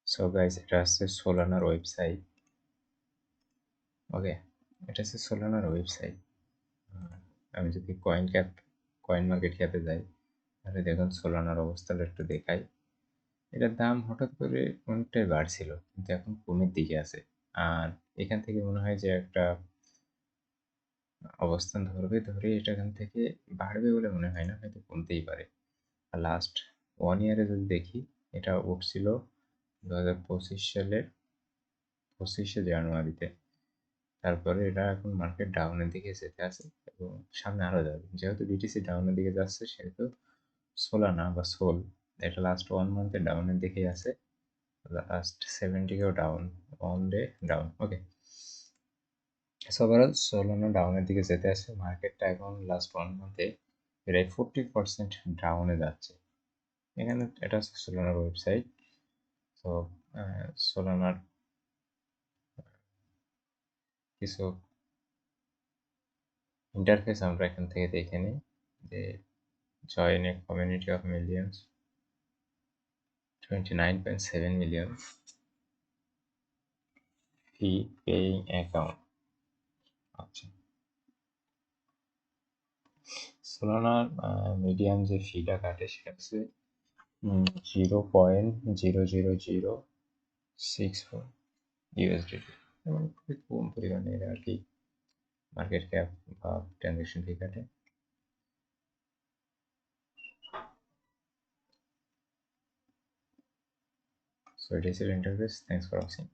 So guys, এটা হচ্ছে সোলানার website. ওকে, এটা হচ্ছে সোলানার ওয়েবসাইট। আমি যদি কয়েন মার্কেট ক্যাপে যাই, তাহলে দেখুন সোলানার অবস্থাটা একটু দেখাই। এটার দাম হঠাৎ করে অনেকটাই বাড়ছিল, কিন্তু এখন কমের দিকে আছে। আর এখান থেকে মনে হয় যে একটা অবস্থান ধরে এটা এখান থেকে বাড়বে বলে মনে হয় না, হয়তো কমতেই পারে। আর লাস্ট 1 ইয়ারে যদি দেখি, এটা উঠছিল 2025 সালের 25শে জানুয়ারিতে। তারপরে এটা এখন মার্কেট ডাউনের দিকে যেতে আছে এবং সামনে আরও যাবে। যেহেতু বিটিসি ডাউনের দিকে যাচ্ছে, সেহেতু সোলানা বা সোল এটা লাস্ট 1 মান্থে ডাউনের দিকেই আছে। লাস্ট 70কেও down, 1 day down. Okay, so overall Solana ডাউনের দিকে যেতে আছে। মার্কেটটা এখন লাস্ট 1 মান্থে প্রায় 40% ডাউনে যাচ্ছে। এখানে এটা হচ্ছে সোলানার ওয়েবসাইট। তো সোলানার কিছু ইন্টারফেস আমরা এখান থেকে দেখে নিই যে join a community of millions, 29.7 million fee paying account। আচ্ছা, সোলানার মিডিয়াম যে ফিটা কাটে সেটা হচ্ছে 0.00064 এবং খুবই কম পরিমাণে এরা আর কি মার্কেট ক্যাপ বা ট্রানজ্যাকশন ফি কাটে। So it is your interface. Thanks for watching.